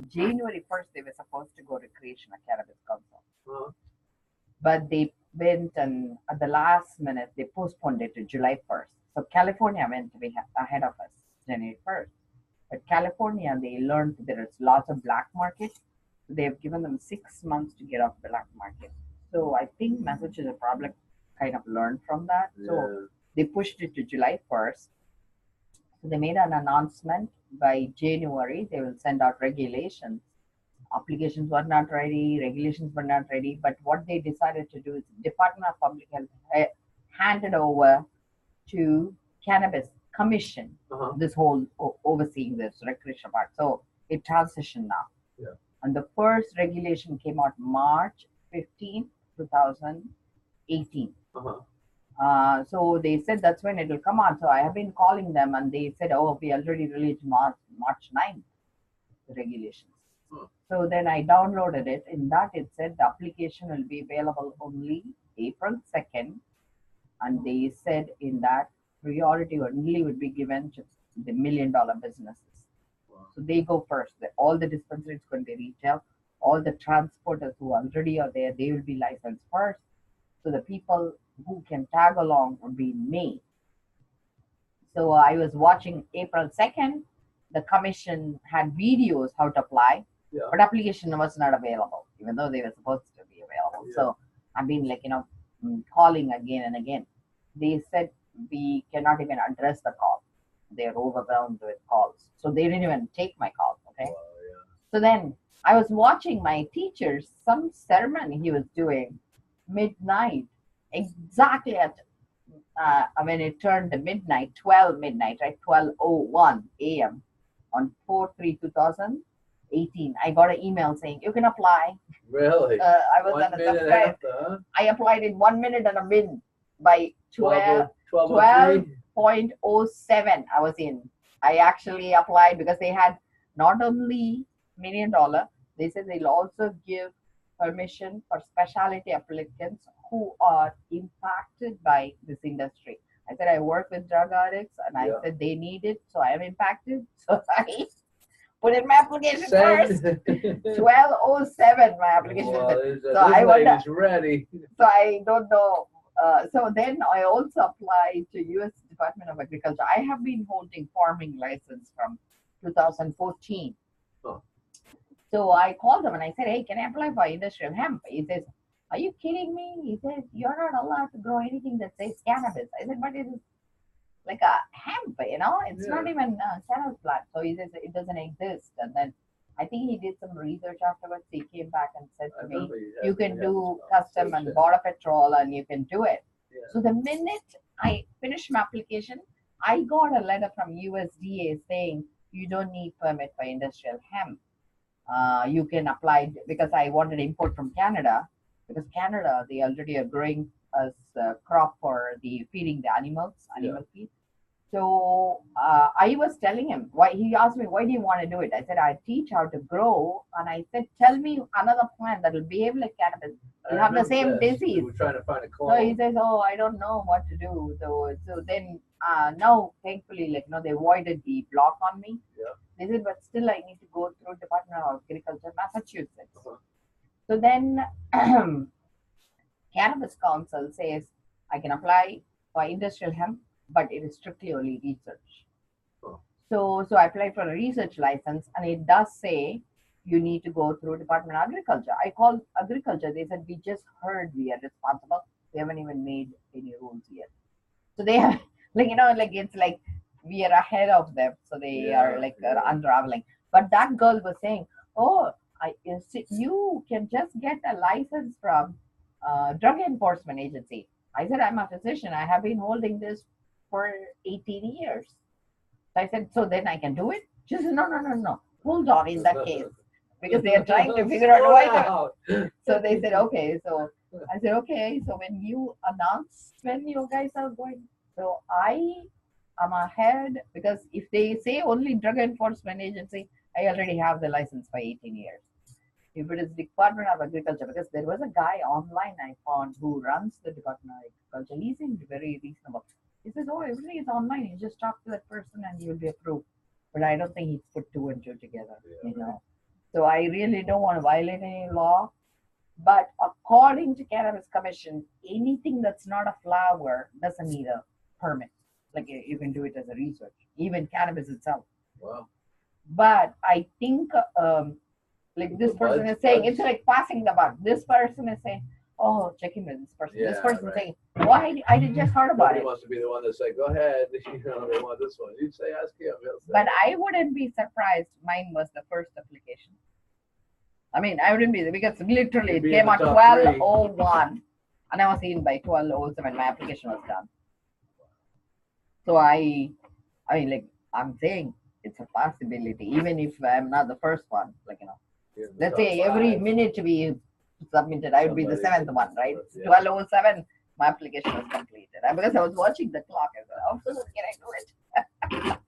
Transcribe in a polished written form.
January 1st, they were supposed to go recreational cannabis council. Uh-huh. But they went and at the last minute, they postponed it to July 1st. So California went to be ahead of us, January 1st. But California, they learned there is lots of black market. They've given them 6 months to get off the black market. So I think Massachusetts probably kind of learned from that. So Yeah. they pushed it to July 1st. So they made an announcement by January, they will send out regulations. Applications were not ready, regulations were not ready. But what they decided to do is Department of Public Health handed over to Cannabis Commission Uh-huh. this whole overseeing this recreational part. So it transitioned now. Yeah. And the first regulation came out March 15, 2018. Uh-huh. So they said that's when it will come out. So I have been calling them and they said, oh, we already released March 9th, the regulations. So then I downloaded it. In that, it said the application will be available only April 2nd. And they said in that priority only would be given to the $1 million businesses. Wow. So they go first. All the dispensaries going to be retail. All the transporters who already are there, they will be licensed first. So the people who can tag along would be in May. So I was watching April 2nd. The commission had videos how to apply, Yeah. but application was not available, even though they were supposed to be available. Yeah. So I've been like, calling again and again. They said we cannot even address the call. They're overwhelmed with calls. So they didn't even take my call. Okay. Wow, yeah. So then I was watching my teacher's some ceremony he was doing midnight, exactly at when it turned to midnight, 12 midnight, right? 12:01 a.m. on 4/3/2018. I got an email saying you can apply. Really? I was 1 on a minute subscribe. after, huh? I applied in 1 minute and a min by 12:03? 12.07 I was in. I actually applied because they had not only $1 million, they said they'll also give permission for specialty applicants who are impacted by this industry. I said I work with drug addicts and I Yeah. said they need it, so I am impacted. So I put in my application first. Send. 12:07 my application was Well, in. this So I wonder, lady's ready. so I don't know. So then I also applied to U.S. Department of Agriculture. I have been holding farming license from 2014. Oh. So I called him and I said, hey, can I apply for industrial hemp? He says, are you kidding me? He says, you're not allowed to grow anything that says cannabis. I said, but it is like a hemp, it's Yeah. not even a cannabis plant. So he says, it doesn't exist. And then I think he did some research afterwards. He came back and said I to me, remember you had- can we had do this custom and conversation. border patrol and you can do it. Yeah. So the minute I finished my application, I got a letter from USDA saying you don't need permit for industrial hemp. You can apply because I wanted import from Canada because Canada they already are growing as a crop for the feeding the animal feed. So I was telling him why he asked me why do you want to do it? I said I teach how to grow, and I said tell me another plant that will behave like cannabis. I You have the remember same this. disease. We were trying to find a call. So he says, "Oh, I don't know what to do." So then now, thankfully, they avoided the block on me. Yeah. They said, but still, I need to go through Department of Agriculture, Massachusetts. Uh-huh. So then, Cannabis Council says I can apply for industrial hemp, but it is strictly only research. Oh. So I applied for a research license, and it does say you need to go through Department of Agriculture. I called agriculture. They said we just heard we are responsible. They haven't even made any rules yet. So they are it's like we are ahead of them. So they are unraveling. But that girl was saying, "Oh, you can just get a license from Drug Enforcement Agency." I said, "I'm a physician. I have been holding this for 18 years." So I said, "So then I can do it?" She said, "No. Hold on in that case." Because they are trying to figure out why. So they said, okay. So I said, okay. So when you announce when you guys are going, so I am ahead because if they say only Drug Enforcement Agency, I already have the license for 18 years. If it is Department of Agriculture, because there was a guy online I found who runs the Department of Agriculture. He seemed very reasonable. He says, oh, everything is online. You just talk to that person and you'll be approved. But I don't think he's put two and two together, So I really don't want to violate any law. But according to Cannabis Commission, anything that's not a flower doesn't need a permit. Like you can do it as a research, even cannabis itself. Wow. But I think like this person is saying, it's like passing the buck. This person is saying, oh, check in with this person. Yeah, this person right. saying, why I just heard about Nobody it. wants to be the one to say, go ahead. You know, they want this one. You say, ask him. He'll say. But I wouldn't be surprised. Mine was the first application. I mean, I wouldn't be because literally You'd it be came in at the top three. 12:01, and I was in by 12:07. My application was done. So I mean, like I'm saying, it's a possibility, even if I'm not the first one. Like You're in the let's top say every five. minute to be submitted, I would be the Somebody seventh could- one, right? yeah. 12:07, my application was completed. And because I was watching the clock, I said, "Oh, can I do it?"